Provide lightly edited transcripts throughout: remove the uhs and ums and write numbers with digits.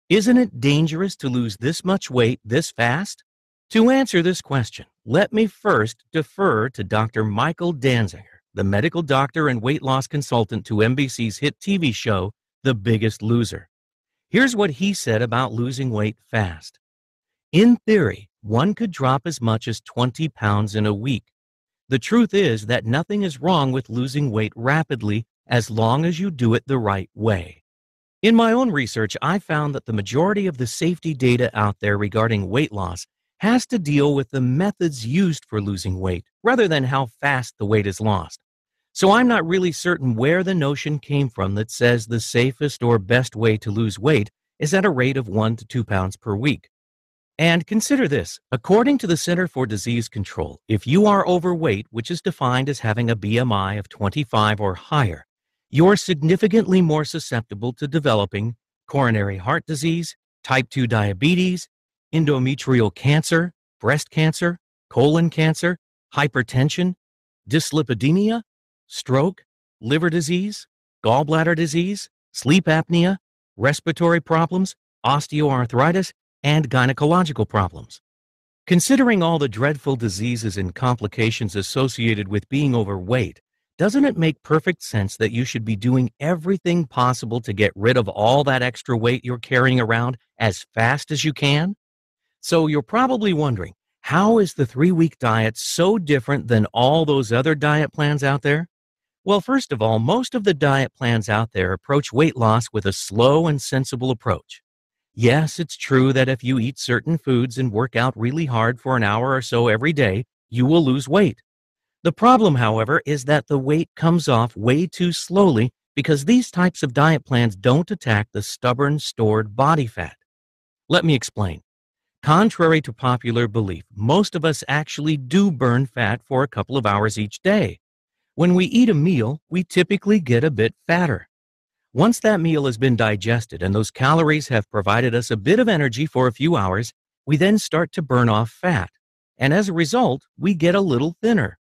Isn't it dangerous to lose this much weight this fast? To answer this question, let me first defer to Dr. Michael Danziger, the medical doctor and weight loss consultant to NBC's hit TV show, The Biggest Loser. Here's what he said about losing weight fast. In theory, one could drop as much as 20 pounds in a week. The truth is that nothing is wrong with losing weight rapidly as long as you do it the right way. In my own research, I found that the majority of the safety data out there regarding weight loss has to deal with the methods used for losing weight rather than how fast the weight is lost. So I'm not really certain where the notion came from that says the safest or best way to lose weight is at a rate of 1 to 2 pounds per week. And consider this, according to the Center for Disease Control, if you are overweight, which is defined as having a BMI of 25 or higher, you're significantly more susceptible to developing coronary heart disease, type 2 diabetes, endometrial cancer, breast cancer, colon cancer, hypertension, dyslipidemia, stroke, liver disease, gallbladder disease, sleep apnea, respiratory problems, osteoarthritis, and gynecological problems. Considering all the dreadful diseases and complications associated with being overweight, doesn't it make perfect sense that you should be doing everything possible to get rid of all that extra weight you're carrying around as fast as you can? So you're probably wondering, how is the 3-week diet so different than all those other diet plans out there? Well, first of all, most of the diet plans out there approach weight loss with a slow and sensible approach. Yes, it's true that if you eat certain foods and work out really hard for an hour or so every day, you will lose weight. The problem, however, is that the weight comes off way too slowly because these types of diet plans don't attack the stubborn stored body fat. Let me explain. Contrary to popular belief, most of us actually do burn fat for a couple of hours each day. When we eat a meal, we typically get a bit fatter. Once that meal has been digested and those calories have provided us a bit of energy for a few hours, we then start to burn off fat. And as a result, we get a little thinner.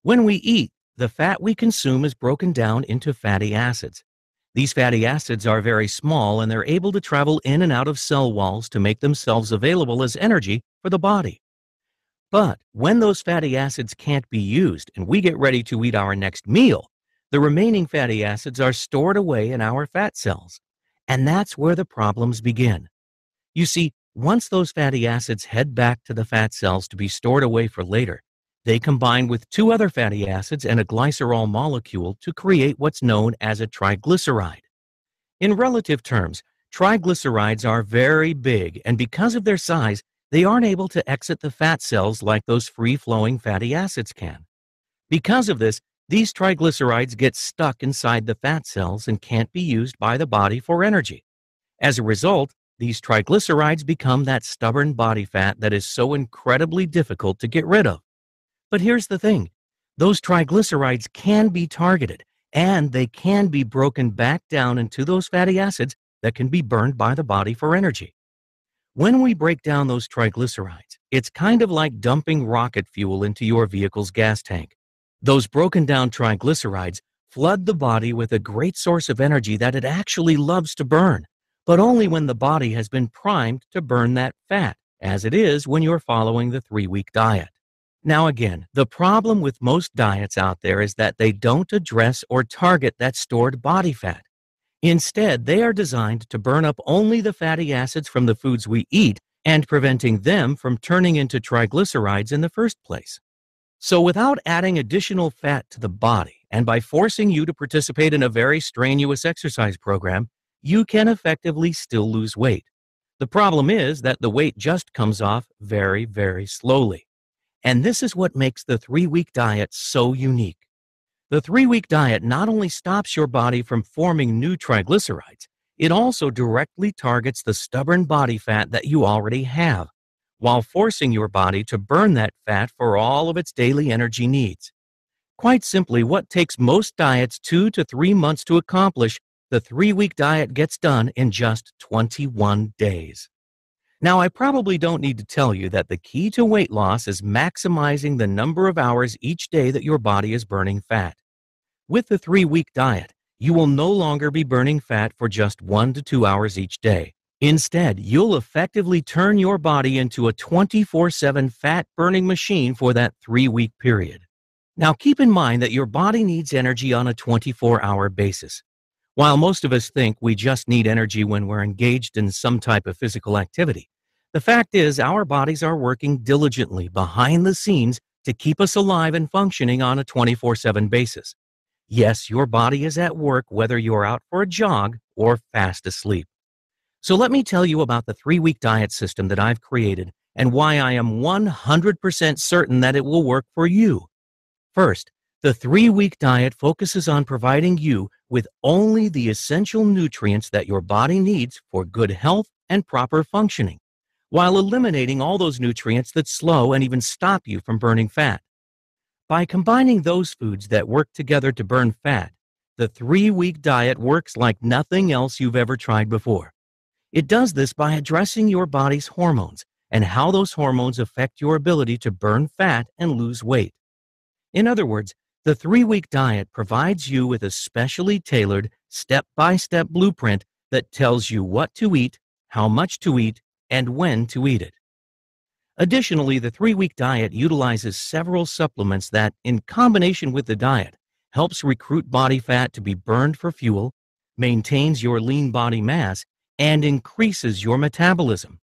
When we eat, the fat we consume is broken down into fatty acids. These fatty acids are very small and they're able to travel in and out of cell walls to make themselves available as energy for the body. But when those fatty acids can't be used and we get ready to eat our next meal, the remaining fatty acids are stored away in our fat cells. And that's where the problems begin. You see, once those fatty acids head back to the fat cells to be stored away for later, they combine with 2 other fatty acids and a glycerol molecule to create what's known as a triglyceride. In relative terms, triglycerides are very big, and because of their size, they aren't able to exit the fat cells like those free-flowing fatty acids can. Because of this, these triglycerides get stuck inside the fat cells and can't be used by the body for energy. As a result, these triglycerides become that stubborn body fat that is so incredibly difficult to get rid of. But here's the thing, those triglycerides can be targeted and they can be broken back down into those fatty acids that can be burned by the body for energy. When we break down those triglycerides, it's kind of like dumping rocket fuel into your vehicle's gas tank. Those broken down triglycerides flood the body with a great source of energy that it actually loves to burn, but only when the body has been primed to burn that fat, as it is when you're following the 3-week diet. Now again, the problem with most diets out there is that they don't address or target that stored body fat. Instead, they are designed to burn up only the fatty acids from the foods we eat and preventing them from turning into triglycerides in the first place. So without adding additional fat to the body and by forcing you to participate in a very strenuous exercise program, you can effectively still lose weight. The problem is that the weight just comes off very, very slowly. And this is what makes the 3-week diet so unique. The 3-week diet not only stops your body from forming new triglycerides, it also directly targets the stubborn body fat that you already have, while forcing your body to burn that fat for all of its daily energy needs. Quite simply, what takes most diets 2 to 3 months to accomplish, the 3-week diet gets done in just 21 days. Now, I probably don't need to tell you that the key to weight loss is maximizing the number of hours each day that your body is burning fat. With the 3-week diet, you will no longer be burning fat for just 1 to 2 hours each day. Instead, you'll effectively turn your body into a 24/7 fat burning machine for that 3-week period. Now, keep in mind that your body needs energy on a 24-hour basis. While most of us think we just need energy when we're engaged in some type of physical activity, the fact is our bodies are working diligently behind the scenes to keep us alive and functioning on a 24/7 basis. Yes, your body is at work whether you're out for a jog or fast asleep. So let me tell you about the 3-week diet system that I've created and why I am 100% certain that it will work for you. First, the 3-week diet focuses on providing you with only the essential nutrients that your body needs for good health and proper functioning, while eliminating all those nutrients that slow and even stop you from burning fat. By combining those foods that work together to burn fat, the 3-week diet works like nothing else you've ever tried before. It does this by addressing your body's hormones and how those hormones affect your ability to burn fat and lose weight. In other words, the 3-week diet provides you with a specially tailored, step-by-step blueprint that tells you what to eat, how much to eat, and when to eat it. Additionally, the 3-week diet utilizes several supplements that, in combination with the diet, helps recruit body fat to be burned for fuel, maintains your lean body mass, and increases your metabolism.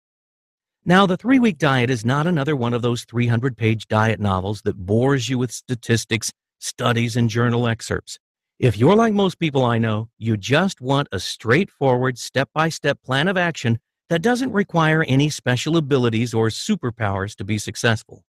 Now, the 3-week diet is not another one of those 300-page diet novels that bores you with statistics, studies, and journal excerpts. If you're like most people I know, you just want a straightforward, step-by-step plan of action that doesn't require any special abilities or superpowers to be successful.